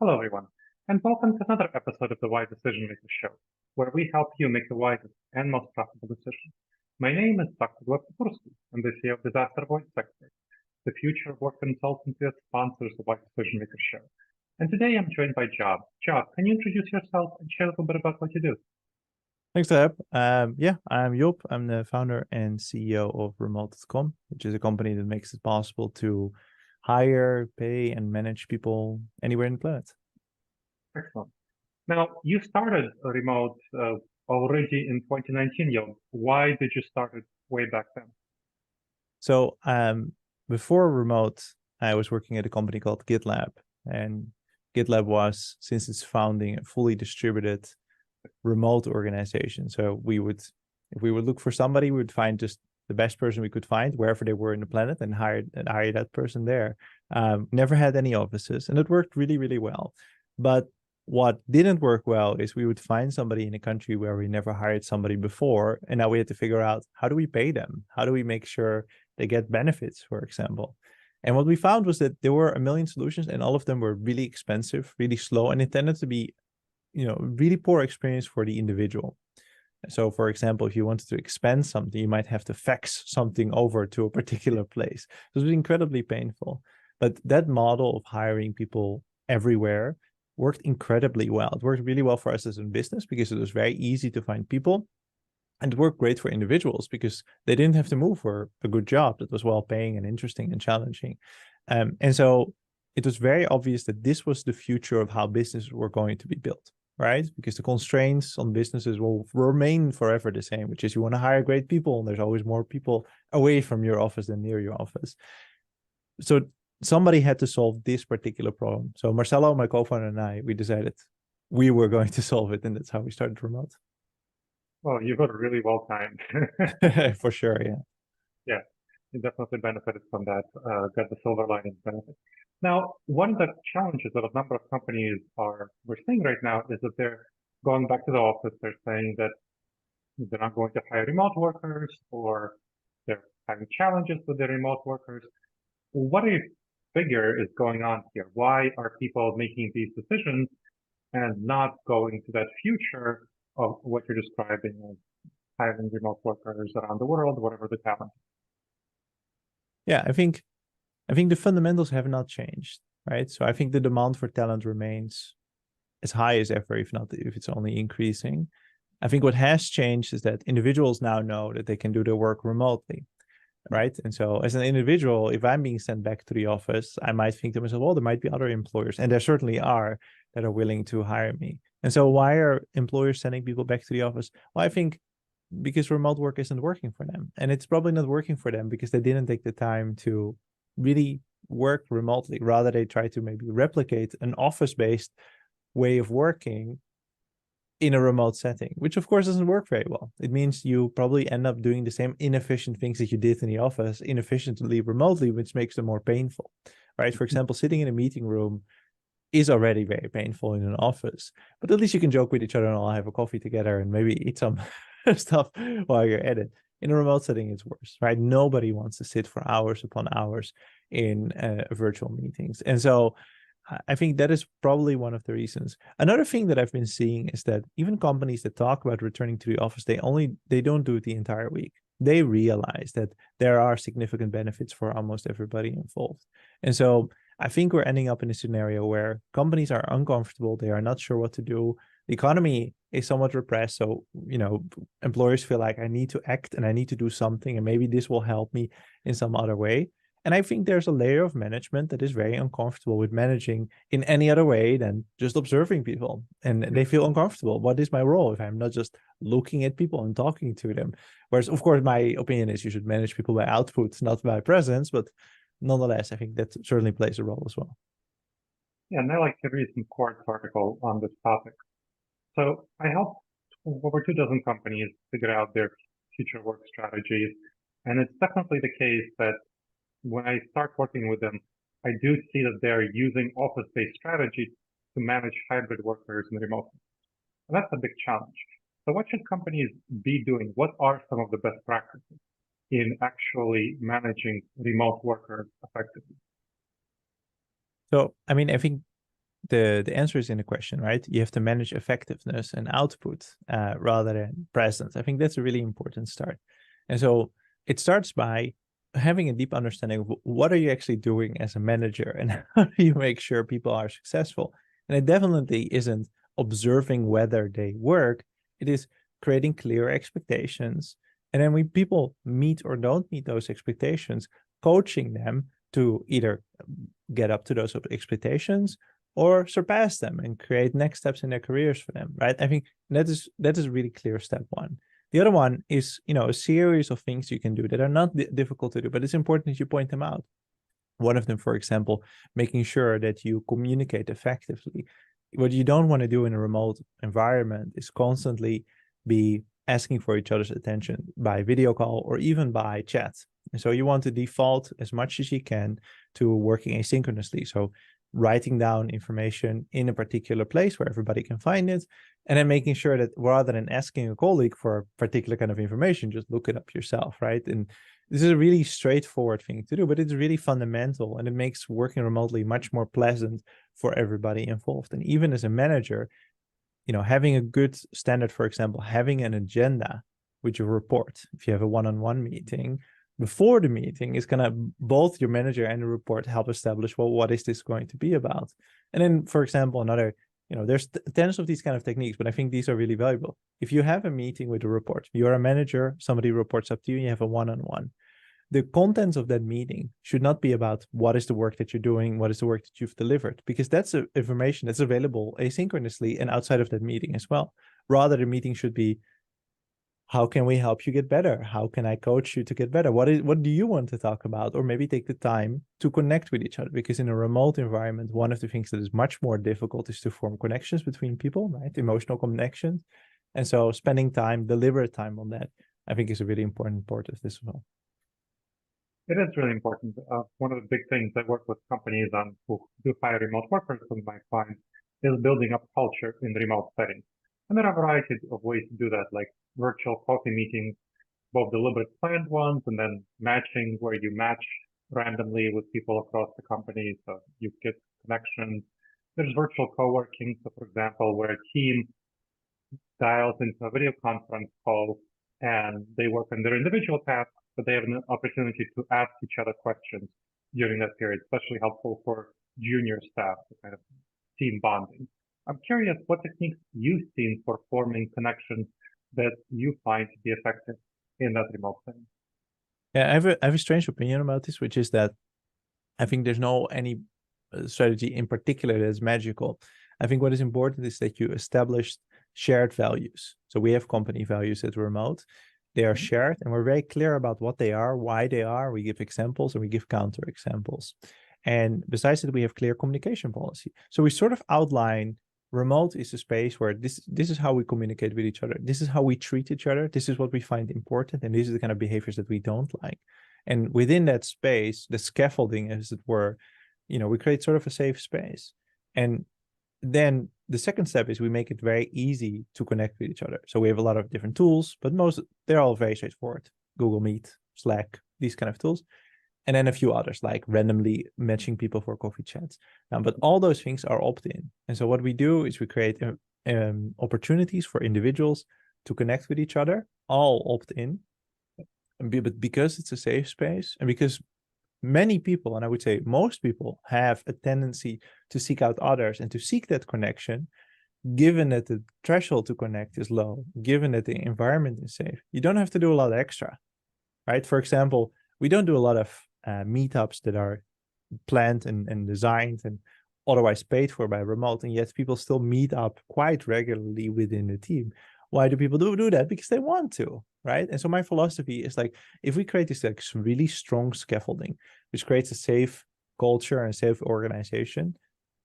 Hello, everyone, and welcome to another episode of the Wise Decision Maker Show, where we help you make the wisest and most profitable decisions. My name is Dr. Gleb Tsipursky. I'm the CEO of Disaster Avoidance Sector, the future of work consultancy that sponsors the Wise Decision Maker Show. And today I'm joined by Job. Job, can you introduce yourself and share a little bit about what you do? Thanks, Gleb. Yeah, I'm Job. I'm the founder and CEO of Remote.com, which is a company that makes it possible to hire, pay, and manage people anywhere in the planet. Excellent. Now, you started Remote already in 2019, Job. Why did you start it way back then? So before Remote, I was working at a company called GitLab, and GitLab was, since its founding, a fully distributed remote organization. So if we would look for somebody, we would find just the best person we could find wherever they were in the planet and hire that person there. Never had any offices, and it worked really, really well. But what didn't work well is we would find somebody in a country where we never hired somebody before, and now we had to figure out, how do we pay them? How do we make sure they get benefits, for example? And what we found was that there were a million solutions, and all of them were really expensive, really slow, and it tended to be really poor experience for the individual. So, for example, if you wanted to expense something, you might have to fax something over to a particular place. So it was incredibly painful. But that model of hiring people everywhere worked incredibly well. It worked really well for us as a business because it was very easy to find people. And it worked great for individuals because they didn't have to move for a good job that was well paying and interesting and challenging. And so it was very obvious that this was the future of how businesses were going to be built. Right? Because the constraints on businesses will remain forever the same, which is you want to hire great people, and there's always more people away from your office than near your office. So somebody had to solve this particular problem. So Marcelo, my co-founder, and I, we decided we were going to solve it, and that's how we started Remote. Well, you got it really well timed. For sure, yeah. Yeah, you definitely benefited from that, got the silver lining benefit. Now, one of the challenges that a number of companies we're seeing right now is that they're going back to the office. They're saying that they're not going to hire remote workers, or they're having challenges with the remote workers. What do you figure is going on here? Why are people making these decisions and not going to that future of what you're describing as hiring remote workers around the world, whatever the talent? Yeah, I think the fundamentals have not changed, right? So I think the demand for talent remains as high as ever, if it's only increasing. I think what has changed is that individuals now know that they can do their work remotely, right? And so as an individual, if I'm being sent back to the office, I might think to myself, well, there might be other employers, and there certainly are, that are willing to hire me. And so why are employers sending people back to the office? Well, I think because remote work isn't working for them. And it's probably not working for them because they didn't take the time to really work remotely. Rather, they try to maybe replicate an office-based way of working in a remote setting, which of course doesn't work very well. It means you probably end up doing the same inefficient things that you did in the office inefficiently remotely, which makes them more painful, right? For example, sitting in a meeting room is already very painful in an office, but at least you can joke with each other and all have a coffee together and maybe eat some stuff while you're at it. In a remote setting, it's worse, right? Nobody wants to sit for hours upon hours in virtual meetings. And so I think that is probably one of the reasons. Another thing that I've been seeing is that even companies that talk about returning to the office, they don't do it the entire week. They realize that there are significant benefits for almost everybody involved. And so I think we're ending up in a scenario where companies are uncomfortable. They are not sure what to do. The economy is somewhat repressed. So, employers feel like I need to act and I need to do something, and maybe this will help me in some other way. And I think there's a layer of management that is very uncomfortable with managing in any other way than just observing people. And they feel uncomfortable. What is my role if I'm not just looking at people and talking to them? Whereas, of course, my opinion is you should manage people by output, not by presence. But nonetheless, I think that certainly plays a role as well. Yeah, and I like to read some Quartz article on this topic. So I helped over 2 dozen companies figure out their future work strategies. And it's definitely the case that when I start working with them, I do see that they're using office-based strategies to manage hybrid workers and remote. And that's a big challenge. So what should companies be doing? What are some of the best practices in actually managing remote workers effectively? So, I mean, I think the answer is in the question, right? You have to manage effectiveness and output rather than presence. I think that's a really important start. And so it starts by having a deep understanding of what are you actually doing as a manager and how do you make sure people are successful. And it definitely isn't observing whether they work. It is creating clear expectations. And then when people meet or don't meet those expectations, coaching them to either get up to those expectations or surpass them and create next steps in their careers for them, right? I think that is a really clear step one. The other one is, a series of things you can do that are not difficult to do, but it's important that you point them out. One of them, for example, making sure that you communicate effectively. What you don't want to do in a remote environment is constantly be asking for each other's attention by video call or even by chat. And so you want to default as much as you can to working asynchronously. So writing down information in a particular place where everybody can find it, and then making sure that rather than asking a colleague for a particular kind of information, just look it up yourself, right? And this is a really straightforward thing to do, but it's really fundamental, and it makes working remotely much more pleasant for everybody involved. And even as a manager, having a good standard, for example, having an agenda with your report. If you have a one-on-one meeting, before the meeting is going to both your manager and the report help establish, well, what is this going to be about? And then, for example, another, there's tens of these kind of techniques, but I think these are really valuable. If you have a meeting with a report, you're a manager, somebody reports up to you, and you have a one-on-one. The contents of that meeting should not be about what is the work that you're doing, what is the work that you've delivered, because that's information that's available asynchronously and outside of that meeting as well. Rather, the meeting should be, how can we help you get better? How can I coach you to get better? What do you want to talk about? Or maybe take the time to connect with each other, because in a remote environment, one of the things that is much more difficult is to form connections between people, right? Emotional connections. And so spending time, deliberate time on that, I think is a really important part of this as well. It is really important. One of the big things I work with companies on who do hire remote workers with my clients is building up culture in the remote setting. And there are a variety of ways to do that, like virtual coffee meetings, both deliberate planned ones, and then matching where you match randomly with people across the company, so you get connections. There's virtual co-working, so for example, where a team dials into a video conference call and they work on their individual tasks, but they have an opportunity to ask each other questions during that period, especially helpful for junior staff, the kind of team bonding. I'm curious what techniques you've seen for forming connections that you find to be effective in that remote setting. Yeah, I have a strange opinion about this, which is that I think there's no any strategy in particular that is magical. I think what is important is that you establish shared values. So we have company values at Remote. They are shared, and we're very clear about what they are, why they are. We give examples and we give counter examples. And besides that, we have clear communication policy. So we sort of outline Remote is a space where this is how we communicate with each other. This is how we treat each other. This is what we find important. And these are the kind of behaviors that we don't like. And within that space, the scaffolding, as it were, we create sort of a safe space. And then the second step is we make it very easy to connect with each other. So we have a lot of different tools, but they're all very straightforward. Google Meet, Slack, these kind of tools. And then a few others, like randomly matching people for coffee chats. But all those things are opt-in. And so what we do is we create opportunities for individuals to connect with each other, all opt-in. But because it's a safe space, and because many people, and I would say most people, have a tendency to seek out others and to seek that connection, given that the threshold to connect is low, given that the environment is safe, you don't have to do a lot extra, right? For example, we don't do a lot of meetups that are planned and designed and otherwise paid for by Remote, and yet people still meet up quite regularly within the team. Why do people do that? Because they want to, right? And so my philosophy is like, if we create this like really strong scaffolding, which creates a safe culture and safe organization,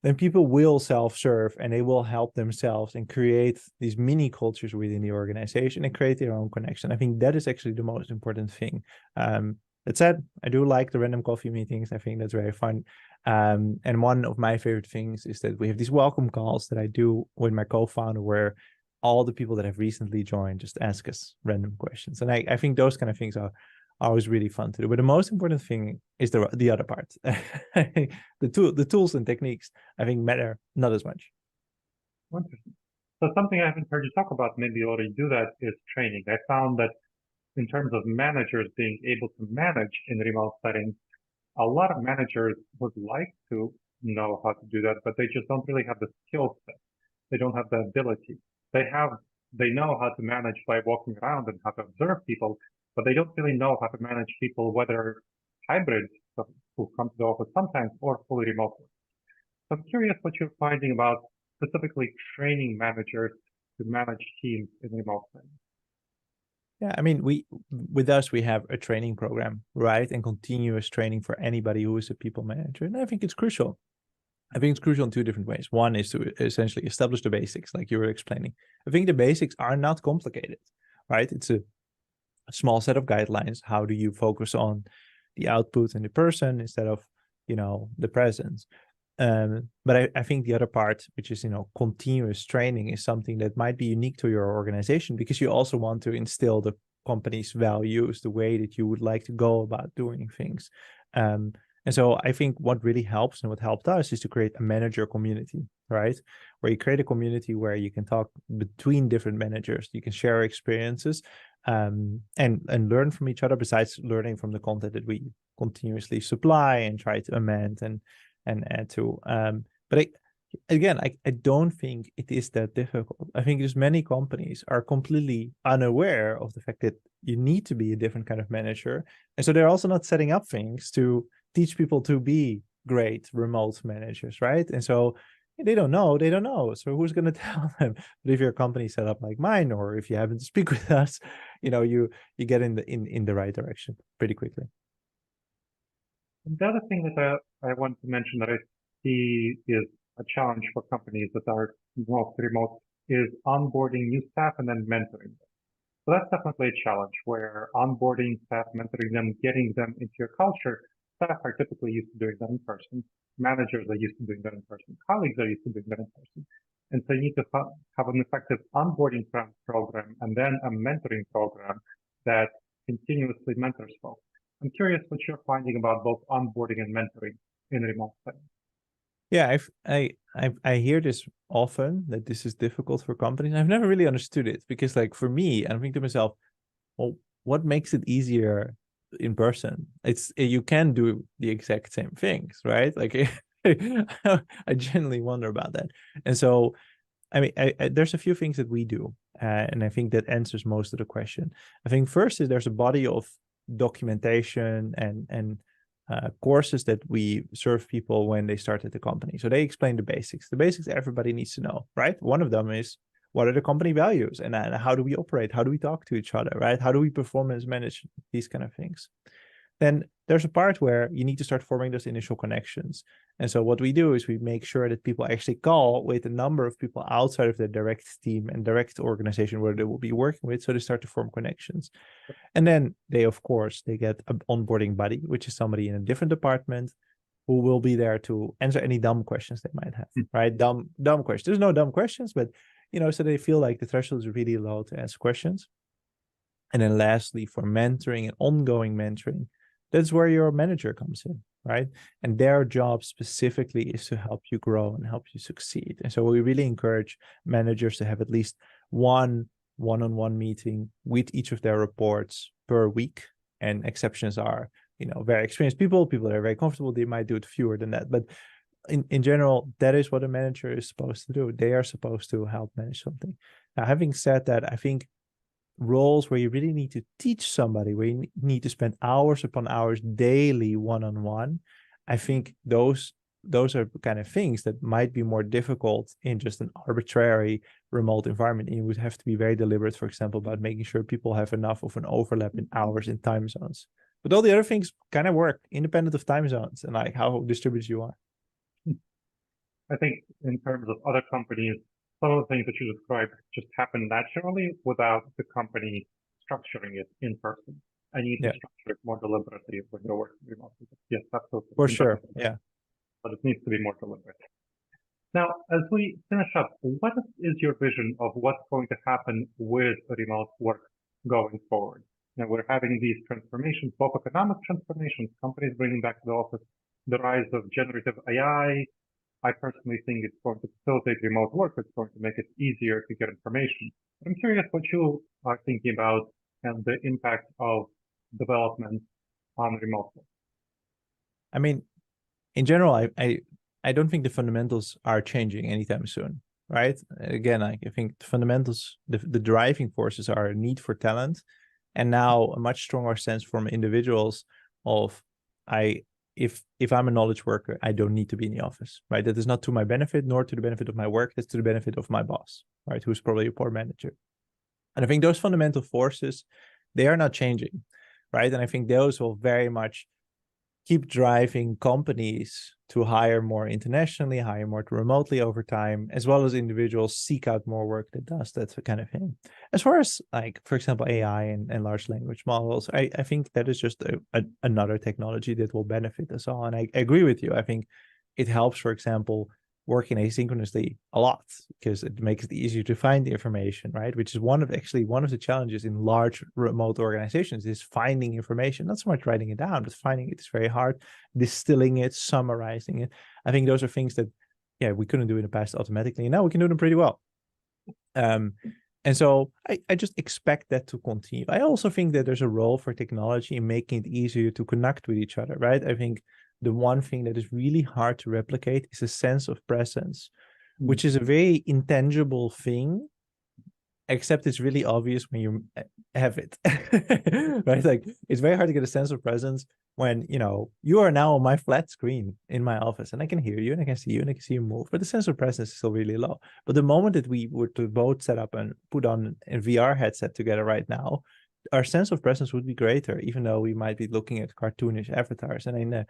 then people will self-serve and they will help themselves and create these mini cultures within the organization and create their own connection. I think that is actually the most important thing. That said, I do like the random coffee meetings. I think that's very fun. And one of my favorite things is that we have these welcome calls that I do with my co-founder, where all the people that have recently joined just ask us random questions. And I think those kind of things are always really fun to do. But the most important thing is the other part. The tools and techniques, I think, matter not as much. Interesting. So something I haven't heard you talk about, maybe you already do that, is training. I found that in terms of managers being able to manage in remote settings, a lot of managers would like to know how to do that, but they just don't really have the skill set. They don't have the ability. They know how to manage by walking around and how to observe people, but they don't really know how to manage people, whether hybrid, so who come to the office sometimes, or fully remote. So I'm curious what you're finding about specifically training managers to manage teams in remote settings. Yeah, I mean, with us, we have a training program, right? And continuous training for anybody who is a people manager. And I think it's crucial. I think it's crucial in two different ways. One is to essentially establish the basics, like you were explaining. I think the basics are not complicated, right? It's a small set of guidelines. How do you focus on the output and the person instead of, the presence? But I think the other part, which is, continuous training, is something that might be unique to your organization, because you also want to instill the company's values, the way that you would like to go about doing things. And so I think what really helps and what helped us is to create a manager community, right? Where you create a community where you can talk between different managers, you can share experiences, and learn from each other, besides learning from the content that we continuously supply and try to amend and add to. But I don't think it is that difficult. I think there's many companies are completely unaware of the fact that you need to be a different kind of manager. And so they're also not setting up things to teach people to be great remote managers, right? And so they don't know. So who's going to tell them? But if you're a company set up like mine, or if you happen to speak with us, you get in the right direction pretty quickly. The other thing that I want to mention that I see is a challenge for companies that are mostly remote is onboarding new staff and then mentoring them. So that's definitely a challenge, where onboarding staff, mentoring them, getting them into your culture. Staff are typically used to doing that in person. Managers are used to doing that in person. Colleagues are used to doing that in person. And so you need to have an effective onboarding program and then a mentoring program that continuously mentors folks. I'm curious what you're finding about both onboarding and mentoring in remote settings. Yeah, I hear this often, that this is difficult for companies. I've never really understood it, because, like, for me, I think to myself, well, what makes it easier in person? It's you can do the exact same things, right? Like I genuinely wonder about that. And so, I mean, there's a few things that we do, and I think that answers most of the question. I think first is there's a body of documentation and courses that we serve people when they start at the company. So they explain the basics everybody needs to know, right? One of them is, what are the company values, and how do we operate? How do we talk to each other, right? How do we performance manage these kind of things? Then there's a part where you need to start forming those initial connections. And so what we do is we make sure that people actually call with a number of people outside of their direct team and direct organization where they will be working with, so they start to form connections. And then they get an onboarding buddy, which is somebody in a different department who will be there to answer any dumb questions they might have, right? Dumb questions. There's no dumb questions, but so they feel like the threshold is really low to ask questions. And then lastly, for mentoring and ongoing mentoring, that's where your manager comes in, right? And their job specifically is to help you grow and help you succeed. And so we really encourage managers to have at least one-on-one meeting with each of their reports per week. And exceptions are, very experienced people that are very comfortable, they might do it fewer than that. But in general, that is what a manager is supposed to do. They are supposed to help manage something. Now, having said that, I think roles where you really need to teach somebody, where you need to spend hours upon hours daily one-on-one, I think those are kind of things that might be more difficult in just an arbitrary remote environment. And you would have to be very deliberate, for example, about making sure people have enough of an overlap in hours in time zones. But all the other things kind of work independent of time zones and like how distributed you are. I think in terms of other companies, some of the things that you described just happen naturally without the company structuring it in person. And you need to structure it more deliberately when you're working remotely. Yes, absolutely. For sure. Yeah. But it needs to be more deliberate. Now, as we finish up, what is your vision of what's going to happen with remote work going forward? we're having these transformations, both economic transformations, companies bringing back to the office, the rise of generative AI. I personally think it's going to facilitate remote work. It's going to make it easier to get information. But I'm curious what you are thinking about and the impact of development on remote work. I mean, in general, I don't think the fundamentals are changing anytime soon, right? Again, I think the fundamentals, the driving forces are a need for talent, and now a much stronger sense from individuals of if I'm a knowledge worker, I don't need to be in the office, right? That is not to my benefit, nor to the benefit of my work. That's to the benefit of my boss, right? Who's probably a poor manager. And I think those fundamental forces, they are not changing, right? And I think those will very much keep driving companies to hire more internationally, hire more remotely over time, as well as individuals seek out more work that does that kind of thing. As far as, like, for example, AI and large language models, I think that is just another technology that will benefit us all. And I agree with you. I think it helps, for example, working asynchronously a lot because it makes it easier to find the information, right? Which is one of the challenges in large remote organizations is finding information, not so much writing it down, but finding it is very hard, distilling it, summarizing it. I think those are things that, yeah, we couldn't do in the past automatically, and now we can do them pretty well. And so I just expect that to continue. I also think that there's a role for technology in making it easier to connect with each other, right? I think the one thing that is really hard to replicate is a sense of presence, which is a very intangible thing, except it's really obvious when you have it, right? Like, it's very hard to get a sense of presence when, you are now on my flat screen in my office and I can hear you and I can see you and I can see you move, but the sense of presence is still really low. But the moment that we were to both set up and put on a VR headset together right now, our sense of presence would be greater, even though we might be looking at cartoonish avatars. And in the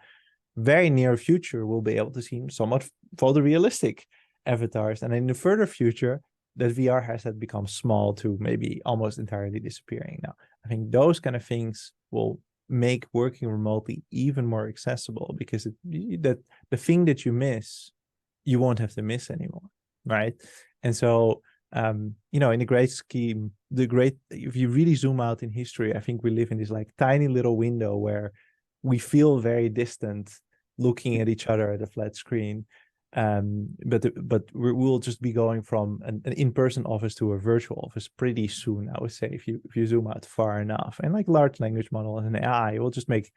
very near future, we'll be able to see somewhat photorealistic avatars. And in the further future, that VR headset becomes small to maybe almost entirely disappearing. Now, I think those kind of things will make working remotely even more accessible because that the thing that you miss, you won't have to miss anymore, right? And so, in the great scheme, if you really zoom out in history, I think we live in this like tiny little window where we feel very distant looking at each other at a flat screen. But we'll just be going from an in-person office to a virtual office pretty soon, I would say, if you zoom out far enough. And like large language models and AI will just make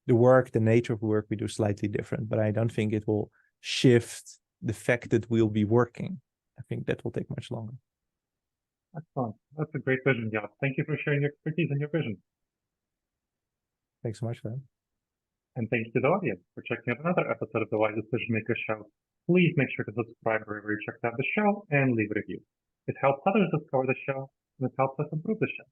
the nature of work we do slightly different. But I don't think it will shift the fact that we'll be working. I think that will take much longer. Excellent. That's a great vision, Jaap. Thank you for sharing your expertise and your vision. Thanks so much for that. And thank you to the audience for checking out another episode of the Wise Decision Maker Show. Please make sure to subscribe wherever you checked out the show and leave a review. It helps others discover the show, and it helps us improve the show.